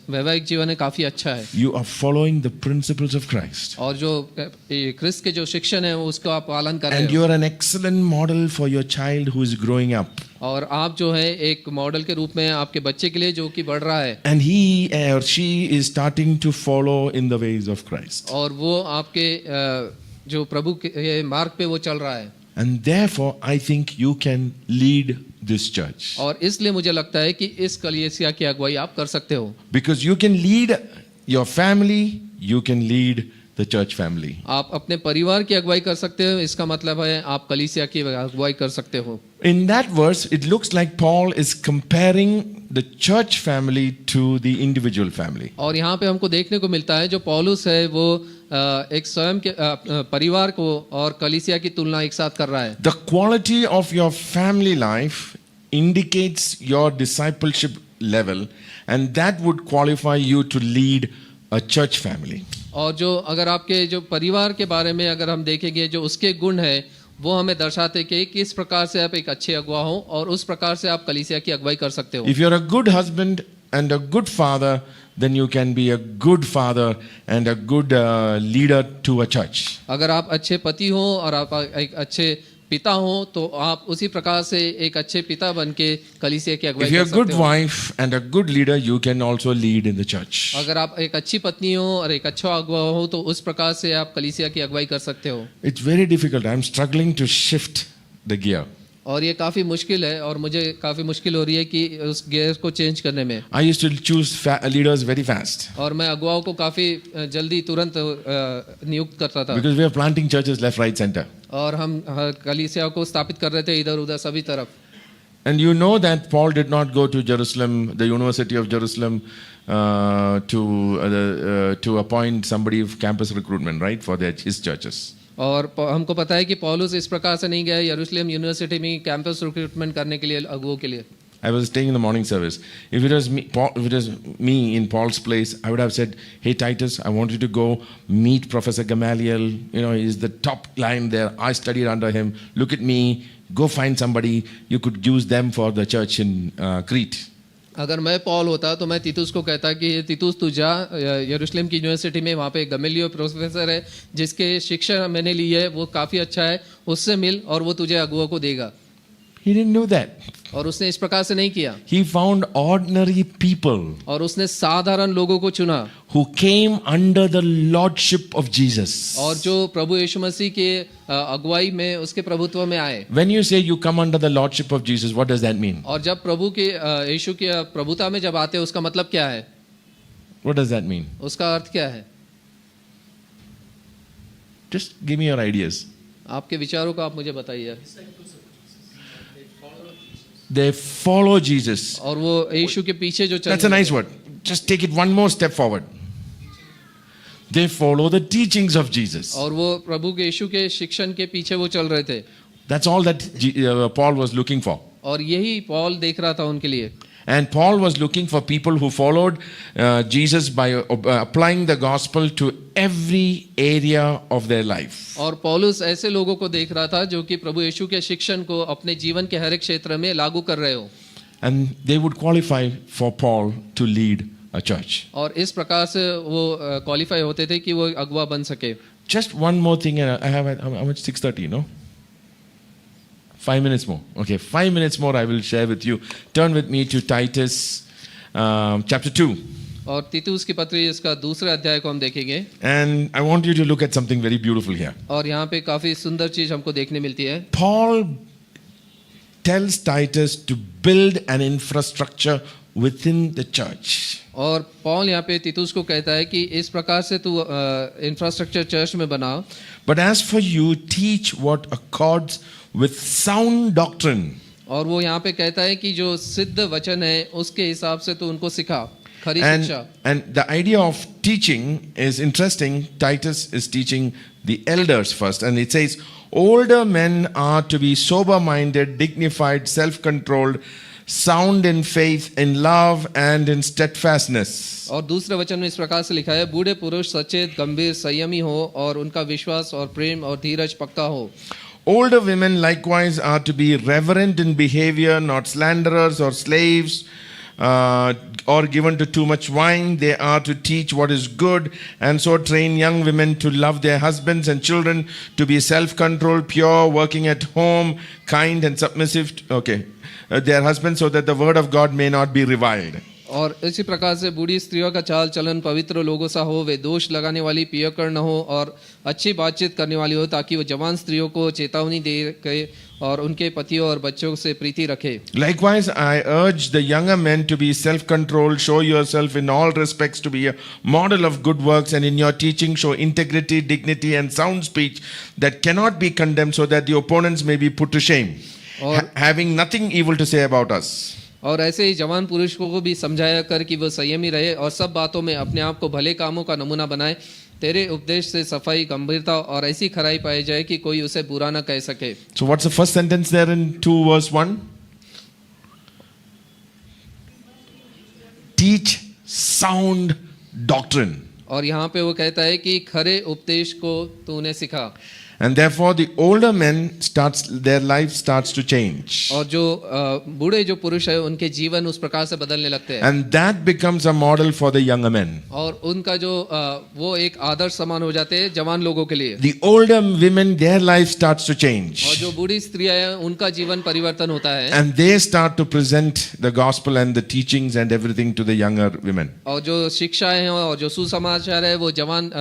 वैवाहिक जीवन है काफी अच्छा है। You are following the principles of Christ. और जो क्रिस्त के जो शिक्षण है उसको आप पालन कर रहे And हो। you are an excellent model for your child who is growing up. और आप जो है एक मॉडल के रूप में आपके बच्चे के लिए जो कि बढ़ रहा है। And he or she is starting to follow in the ways of Christ. और वो आपके जो प्रभु के मार्ग पे वो चल रहा है। And therefore, I think you can lead this church. और इसलिए मुझे लगता है कि इस कलीसिया की अगुवाई आप कर सकते हो। Because you can lead your family, you can lead the church family. आप अपने परिवार की अगुवाई कर सकते हो, इसका मतलब है आप कलीसिया की अगुवाई कर सकते हो। In that verse, it looks like Paul is comparing the church family to the individual family. और यहाँ पे हमको देखने को मिलता है जो पौलुस है वो एक स्वयं के परिवार को और कलीसिया की तुलना एक साथ कर रहा है। The quality of your family life indicates your discipleship level, and that would qualify you to lead a church family. और जो अगर आपके जो परिवार के बारे में अगर हम देखेंगे जो उसके गुण है वो हमें दर्शाते कि किस प्रकार से आप एक अच्छे अगुवा हो और उस प्रकार से आप कलीसिया की अगुवाई कर सकते हो। If you're a good husband and a good father, then you can be a good father and a good leader to a church. अगर आप अच्छे पति हो और आप एक अच्छे पिता हो तो आप उसी प्रकार से एक अच्छे पिता बन के कलीसिया की अगुवाई If कर you're a good सकते हो। wife and a good leader, you can also lead in the church. अगर आप एक अच्छी पत्नी हो और एक अच्छा अगुवा हो तो उस प्रकार से आप कलीसिया की अगुवाई कर सकते हो। It's very difficult. I'm struggling to shift the gear. और ये काफ़ी मुश्किल है और मुझे काफ़ी मुश्किल हो रही है कि उस गियर को चेंज करने में। I used to choose leaders very fast और मैं अगुवाओं को काफ़ी जल्दी तुरंत नियुक्त करता था because we are planting churches left, right, center. और हम कलीसिया को स्थापित कर रहे थे इधर उधर सभी तरफ। And you know that Paul did not go to Jerusalem, the University of Jerusalem, to appoint somebody of campus recruitment, right, for his churches. और हमको पता है कि पौलुस इस प्रकार से नहीं गया यरूशलेम यूनिवर्सिटी में कैंपस रिक्रूटमेंट करने के लिए अगुवों के लिए। I was staying in the morning service. If it was me in Paul's place, I would have said, "Hey Titus, I want you to go meet Professor Gamaliel. You know, he's the top line there. I studied under him. Look at me. Go find somebody. You could use them for the church in Crete." अगर मैं Paul होता तो मैं तीतुस को कहता कि तीतुस तू जा यरूशलेम की यूनिवर्सिटी में वहाँ पे गमेलियो प्रोफेसर है जिसके शिक्षा मैंने ली है वो काफ़ी अच्छा है, उससे मिल और वो तुझे अगुआ को देगा। He didn't do that. और उसने इस प्रकार से नहीं किया। He found ordinary people और उसने साधारण लोगों को चुना who came under the lordship of Jesus. और जो प्रभु यीशु मसीह के अगुवाई में उसके प्रभुत्व में आए। When you say you come under the lordship of Jesus, what does that mean? और जब प्रभु के यीशु के प्रभुता में जब आते हैं उसका मतलब क्या है? What does that mean? उसका अर्थ क्या है? Just give me your ideas. आपके विचारों को आप मुझे बताइए। They follow Jesus. और वो यीशु के पीछे जो That's a nice word. Just take it one more step forward. They follow the teachings of Jesus. और वो प्रभु के यीशु के शिक्षण के पीछे वो चल रहे थे। That's all that Paul was looking for. और यही पॉल देख रहा था उनके लिए। And Paul was looking for people who followed Jesus by applying the gospel to every area of their life. और पौलुस ऐसे लोगों को देख रहा था जो कि प्रभु यीशु के शिक्षण को अपने जीवन के हर एक क्षेत्र में लागू कर रहे हो। And they would qualify for Paul to lead a church. और इस प्रकार से वो क्वालिफाई होते थे कि वो अगुवा बन सके। Just one more thing, and I have how much? 6:30, no? 5 minutes more. Okay, 5 minutes more I will share with you. Turn with me to Titus chapter 2. और तीतुस की पत्री इसका दूसरा अध्याय को हम देखेंगे। And I want you to look at something very beautiful here. और यहाँ पे काफी सुंदर चीज हमको देखने मिलती है। Paul tells Titus to build an infrastructure within the church. और पौल यहाँ पे तीतुस को कहता है कि इस प्रकार से तू इंफ्रास्ट्रक्चर चर्च में बनाओ, But as for you, teach what accords with sound doctrine. और वो यहाँ पे कहता है कि जो सिद्ध वचन है उसके हिसाब से तू उनको सिखा, खरी शिक्षा। And the idea of teaching is interesting. Titus is teaching the elders first, and it says, older men are to be sober-minded, dignified, self-controlled, sound in faith, in love, and in steadfastness. और दूसरे वचन में इस प्रकार से लिखा है, बूढ़े पुरुष सचेत, गंभीर, संयमी हो और उनका विश्वास और प्रेम और धीरज पक्का हो। Older women likewise are to be reverent in behavior, not slanderers or slaves, or given to too much wine. They are to teach what is good, and so train young women to love their husbands and children, to be self-controlled, pure, working at home, kind and submissive their husbands, so that the word of God may not be reviled. और इसी प्रकार से बूढ़ी स्त्रियों का चाल चलन पवित्र लोगों सा हो, वे दोष लगाने वाली, पियक्कड़ न हो और अच्छी बातचीत करने वाली हो, ताकि वो जवान स्त्रियों को चेतावनी दे के और उनके पतियों और बच्चों से प्रीति रखे। Likewise, I urge the younger men to be self-controlled, show yourself in all respects to be a model of good works, and in your teaching show integrity, dignity, and sound speech that cannot be condemned, so that the opponents may be put to shame, having nothing evil to say about us. और ऐसे ही जवान पुरुषों को भी समझाया कर कि वो संयमी रहे और सब बातों में अपने आप को भले कामों का नमूना बनाए, तेरे उपदेश से सफाई, गंभीरता और ऐसी खराई पाई जाए कि कोई उसे बुरा ना कह सके। So what's the first sentence there in 2 verse 1? Teach sound doctrine. और यहाँ पे वो कहता है कि खरे उपदेश को तू उन्हें सिखा। And therefore the older men their life starts to change. और जो बूढ़े जो पुरुष है उनके जीवन उस प्रकार से बदलने लगते हैं। And that becomes a model for the younger men. और उनका जो वो एक आदर्श समान हो जाते हैं जवान लोगों के लिए। The older women, their life starts to change. और जो बूढ़ी स्त्रियां हैं उनका जीवन परिवर्तन होता है। And they start to present the gospel and the teachings and everything to the younger women. और जो शिक्षाएं हैं और जो सुसमाचार है वो जवान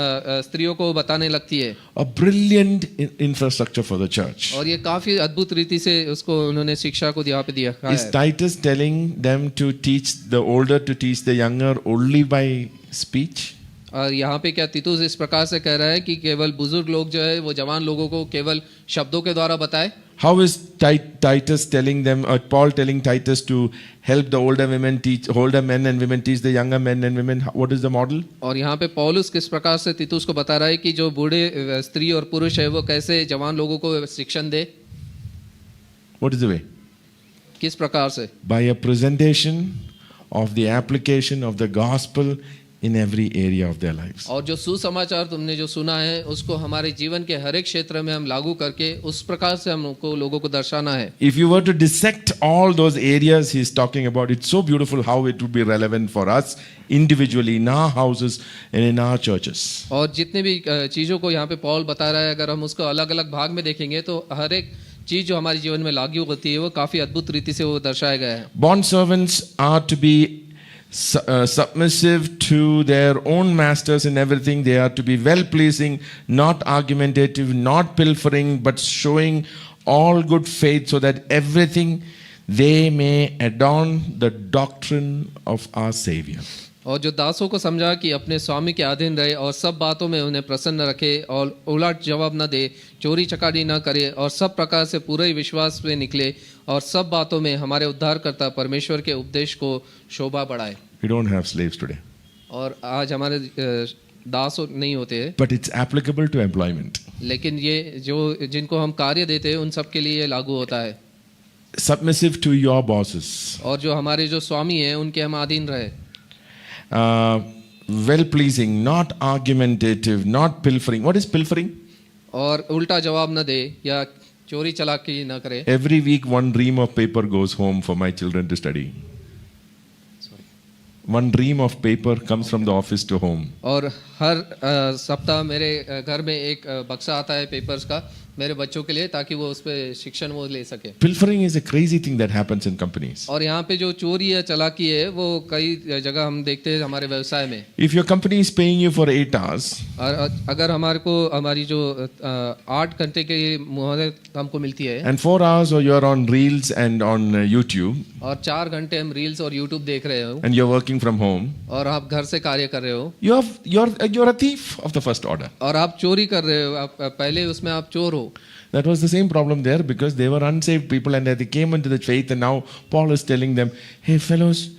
स्त्रियों को बताने लगती है। A brilliant infrastructure for the church. और ये काफी अद्भुत रीति से उसको उन्होंने शिक्षा को यहाँ पे दिया है। Is Titus telling them to teach the older to teach the younger only by speech? और यहाँ पे क्या तीतुस इस प्रकार से कह रहा है कि केवल बुजुर्ग लोग जो है वो जवान लोगों को केवल शब्दों के द्वारा बताए? How is Titus telling them, or Paul telling Titus to help the older women teach, older men and women teach the younger men and women? What is the model? और यहाँ पे पौलुस किस प्रकार से तीतुस को बता रहा है कि जो बूढ़े स्त्री और पुरुष है वो कैसे जवान लोगों को शिक्षण दे? What is the way? किस प्रकार से? By a presentation of the application of the gospel in every area of their lives. और जो सुसमाचार तुमने जो सुना है उसको हमारे जीवन के हर एक क्षेत्र में हम लागू करके उस प्रकार से हमको लोगों को दर्शाना है। If you were to dissect all those areas he's talking about, it's so beautiful how it would be relevant for us individually in our houses and in our churches. और जितने भी चीजों को यहाँ पे पौल बता रहा है, अगर हम उसको अलग अलग भाग में देखेंगे तो हर एक चीज जो हमारे जीवन में लागू होती है वो काफी अद्भुत रीति से वो दर्शाया गया है। Bond servants are to be submissive to their own masters in everything. They are to be well pleasing, not argumentative, not pilfering, but showing all good faith, so that everything they may adorn the doctrine of our Savior. और जो दासों को समझा कि अपने स्वामी के अधीन रहे और सब बातों में उन्हें प्रसन्न रखे और उलट जवाब न दे, चोरी चकारी न करे और सब प्रकार से पूरे विश्वास में निकले और सब बातों में हमारे उद्धारकर्ता परमेश्वर के उपदेश को शोभा बढ़ाए। We don't have slaves today. और आज हमारे दास नहीं होते हैं। But it's applicable to employment. लेकिन ये जो जिनको हम कार्य देते हैं उन सब के लिए ये लागू होता है। Submissive to your bosses. और जो हमारे जो स्वामी हैं उनके हम अधीन रहे। Well pleasing, not argumentative, not pilfering. What is pilfering? और उल्टा जवाब न दे या चोरी चलाकी न करे। Every week one ream of paper goes home for my children to study. One ream of paper comes from the office to home. और हर सप्ताह मेरे घर में एक बक्सा आता है पेपर्स का मेरे बच्चों के लिए, ताकि वो उस पे शिक्षण वो ले सके। Pilfering is a crazy thing that happens in companies. और यहाँ पे जो चोरी है, चालाकी है, वो कई जगह हम देखते हैं हमारे व्यवसाय में। If your company is paying you for 8 hours, और अगर हमारे को हमारी जो 8 घंटे की मोहलत हमको मिलती है, and 4 hours or you're on Reels and on YouTube, और 4 घंटे हम रील्स और यूट्यूब देख रहे हो, and you're working from home, और आप घर से कार्य कर रहे हो, you're a thief of the first order. और आप चोरी कर रहे हो, आप पहले उसमें आप चोर हो। That was the same problem there because they were unsaved people and they came into the faith, and now Paul is telling them, hey fellows,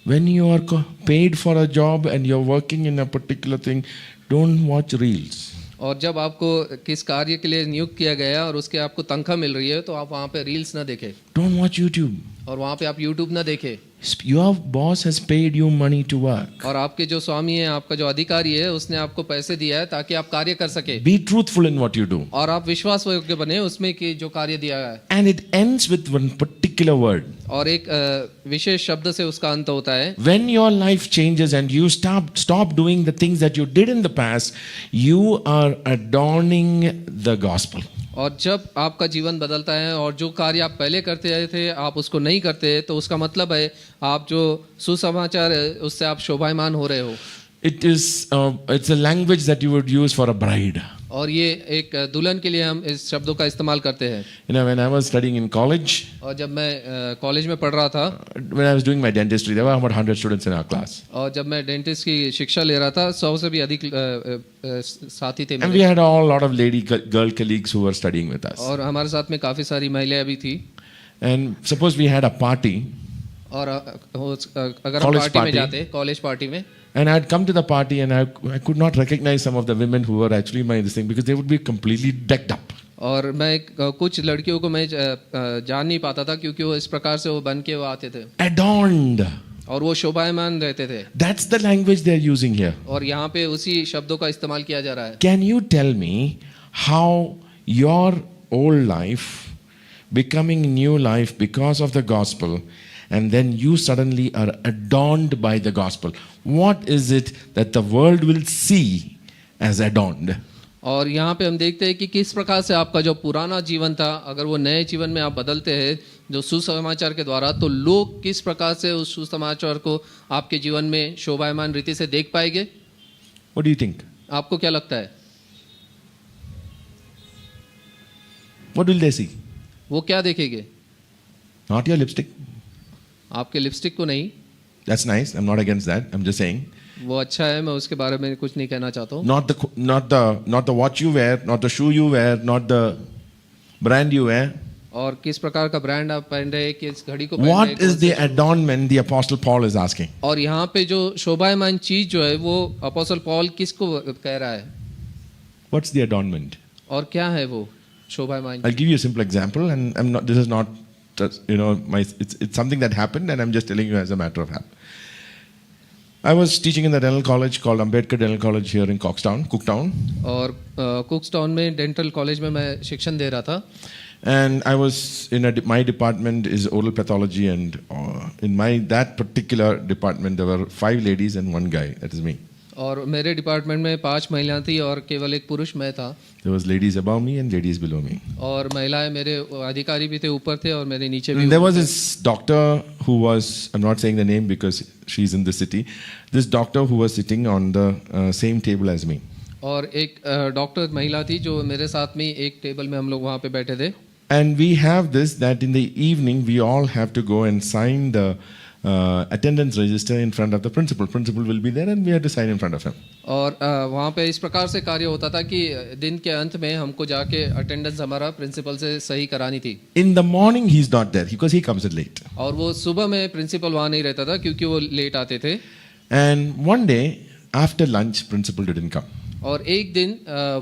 when you are paid for a job and you're working in a particular thing, don't watch Reels. और जब आपको किस कार्य के लिए नियुक्त किया गया और उसके आपको तनख्वाह मिल रही है, तो आप वहाँ पे रील्स ना देखें, Don't watch YouTube. और वहाँ पे आप यूट्यूब ना देखें। Your boss has paid you money to work. और आपके जो स्वामी है, आपका जो अधिकारी है, उसने आपको पैसे दिया है ताकि आप कार्य कर सके, Be truthful in what you do. और आप विश्वास योग्य बने उसमें कि जो कार्य दिया है। And it ends with one particular word. और एक विशेष शब्द से उसका अंत होता है। When your life changes and you stop doing the things that you did in the past, you are adorning the gospel. और जब आपका जीवन बदलता है और जो कार्य आप पहले करते आए थे आप उसको नहीं करते, तो उसका मतलब है आप जो सुसमाचार है उससे आप शोभायमान हो रहे हो। It's a language that you would use for a bride. और ये एक दुल्हन के लिए हम इस शब्दों का इस्तेमाल करते हैं। When I was studying in college, और जब मैं कॉलेज में पढ़ रहा था, when I was doing my dentistry, there were about 100 students in our class. और जब मैं डेंटिस्ट की शिक्षा ले रहा था, 100 से भी अधिक साथी थे And we had a lot of girl colleagues who were studying with us. और हमारे साथ में काफ़ी सारी महिलाएं भी थी। And suppose we had a party. और अगर हम पार्टी में जाते, कॉलेज पार्टी में, and I had come to the party and I could not recognize some of the women who were actually my this thing because they would be completely decked up. और मैं कुछ लड़कियों को मैं जान नहीं पाता था क्योंकि वो इस प्रकार से वो बन के वो आते थे, Adorned. और वो शोभायमान रहते थे। That's the language they're using here. और यहाँ पे उसी शब्दों का इस्तेमाल किया जा रहा है। Can you tell me how your old life becoming new life because of the gospel, and then you suddenly are adorned by the gospel? What is it that the world will see as adorned? और यहाँ पे हम देखते हैं कि किस प्रकार से आपका जो पुराना जीवन था, अगर वो नए जीवन में आप बदलते हैं जो सुसमाचार के द्वारा, तो लोग किस प्रकार से उस सुसमाचार को आपके जीवन में शोभायमान रीति से देख पाएंगे? What do you think? आपको क्या लगता है? What will they see? वो क्या देखेंगे? Not your lipstick. आपके लिपस्टिक को नहीं। That's nice. I'm not against that. I'm just saying. वो अच्छा है, मैं उसके बारे में कुछ नहीं कहना चाहता हूँ। Not the watch you wear, not the shoe you wear, not the brand you wear. और किस प्रकार का ब्रांड आप पहन रहे हैं, किस घड़ी को पहन रहे हैं। What is the adornment the Apostle Paul is asking? और यहाँ पे जो शोभायमान चीज जो है वो अपोस्टल पॉल किसको कह रहा है? What's the adornment? और क्या है वो शोभायमान? I'll give you a simple example, and this is not, it's something that happened, and I'm just telling you as a matter of fact. I was teaching in the dental college called Ambedkar Dental College here in Cooktown. और कुक्सटाउन में dental college में मैं शिक्षण दे रहा था। And I was my department is oral pathology, and in that particular department there were 5 ladies and 1 guy. That is me. और मेरे department में 5 महिलाएं थी और केवल एक पुरुष मैं था। There was ladies above me and ladies below me. और महिलाएं मेरे अधिकारी भी थे, ऊपर थे और मेरे नीचे भी। There was this doctor who was, I'm not saying the name because she's in the city, this doctor who was sitting on the same table as me. और एक डॉक्टर महिला थी जो मेरे साथ में एक टेबल में हम लोग वहाँ पे बैठे थे। And we have this that in the evening we all have to go and sign the attendance register in front of the principal. Principal will be there and we have to sign in front of him. और वहाँ पे इस प्रकार से कार्य होता था कि दिन के अंत में हमको जाके अटेंडेंस हमारा प्रिंसिपल से सही करानी थी। In the morning he's not there because he comes in late. और वो सुबह में प्रिंसिपल वहाँ नहीं रहता था क्योंकि वो लेट आते थे। And one day after lunch principal didn't come. और एक दिन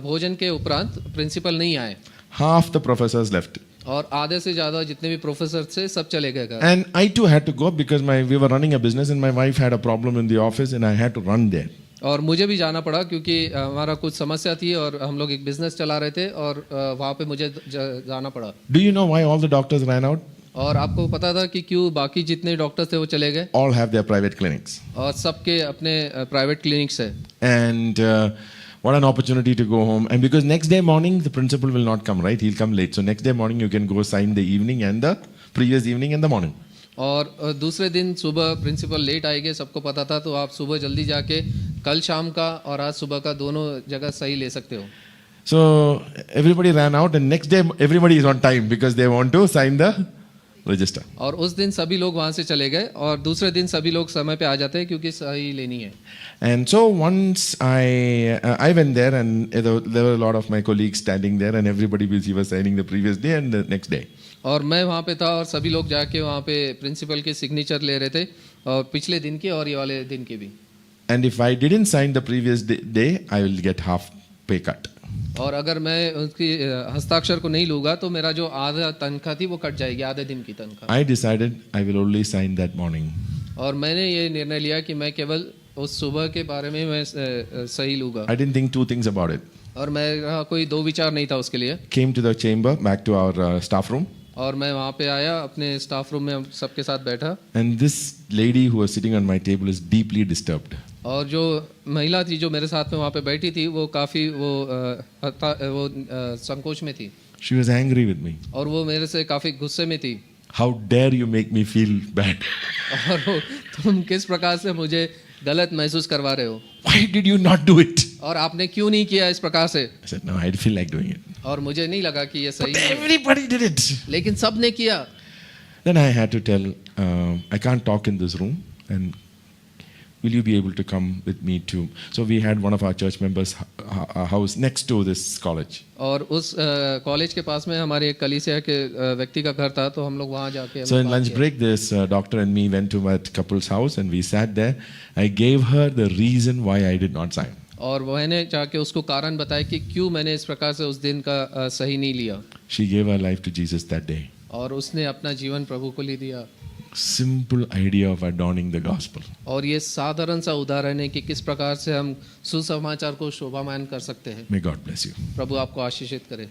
भोजन के उपरांत प्रिंसिपल नहीं आए। Half the professors left. और आधे से ज्यादा जितने भी प्रोफेसर थे सब चले गए घर। And I too had to go because we were running a business and my wife had a problem in the office and I had to run there. और मुझे भी जाना पड़ा क्योंकि हमारा कुछ समस्या थी और हम लोग एक बिजनेस चला रहे थे और वहाँ पे मुझे जाना पड़ा। Do you know why all the doctors ran out? और आपको पता था कि क्यों बाकी जितने डॉक्टर्स थे वो चले गए? All have their private clinics. और सबके अपने प्राइवेट क्लिनिक्स है। And What an opportunity to go home. And because next day morning, the principal will not come, right? He'll come late. So next day morning, you can go sign the evening and the previous evening and the morning. और दूसरे दिन सुबह principal late आएंगे, सबको पता था, तो आप सुबह जल्दी जाके कल शाम का और आज सुबह का दोनों जगह सही ले सकते हो. So everybody ran out, and next day everybody is on time because they want to sign the register. और उस दिन सभी लोग वहाँ से चले गए और दूसरे दिन सभी लोग समय पे आ जाते हैं क्योंकि सही लेनी है. And so once I went there, and there were a lot of my colleagues standing there, and everybody busy was signing the previous day and the next day. और मैं वहाँ पे था और सभी लोग जाके वहाँ पे प्रिंसिपल के सिग्नेचर ले रहे थे, और पिछले दिन के और ये वाले दिन के भी. And if I didn't sign the previous day, I will get half pay cut. और अगर मैं उसकी हस्ताक्षर को नहीं लूँगा तो मेरा जो आधा तनख्वाह थी वो कट जाएगी, आधे दिन की तनख्वाह. I decided I will only sign that morning. और मैंने ये निर्णय लिया कि मैं केवल उस सुबह के बारे में मैं सही लूँगा. I didn't think two things about it. और मेरा कोई दो विचार नहीं था उसके लिए. Came to the chamber, back to our staff room. और मैं वहाँ पे आया, अपने स्टाफ रूम में सबके साथ बैठा. And this lady who was sitting on my table is deeply disturbed. और जो महिला थी जो मेरे साथ में वहाँ पे बैठी थी वो काफ़ी वो संकोच में थी. She was angry with me. और वो मेरे से काफ़ी गुस्से में थी. How dare you make me feel bad? और तुम किस प्रकार से मुझे गलत महसूस करवा रहे हो? Why did you not do it? और आपने क्यों नहीं किया इस प्रकार से? I said, no, I feel like doing it. और मुझे नहीं लगा कि ये सही But है. everybody did it. लेकिन सब ने किया. Then I had to tell, I can't talk in this room, and will you be able to come with me too? So we had one of our church members' house next to this college. और उस college के पास में हमारे एक कलीसिया के व्यक्ति का घर था, तो हम लोग वहाँ जाके. So in lunch break, this doctor and me went to that couple's house, and we sat there. I gave her the reason why I did not sign. और मैंने जाके उसको कारण बताया कि क्यों मैंने इस प्रकार से उस दिन का सही नहीं लिया. She gave her life to Jesus that day. और उसने अपना जीवन प्रभु को ले दिया. Simple idea of adorning the gospel. और ये साधारण सा उदाहरण है कि किस प्रकार से हम सुसमाचार को शोभामान कर सकते हैं. May God bless you. प्रभु आपको आशीषित करे.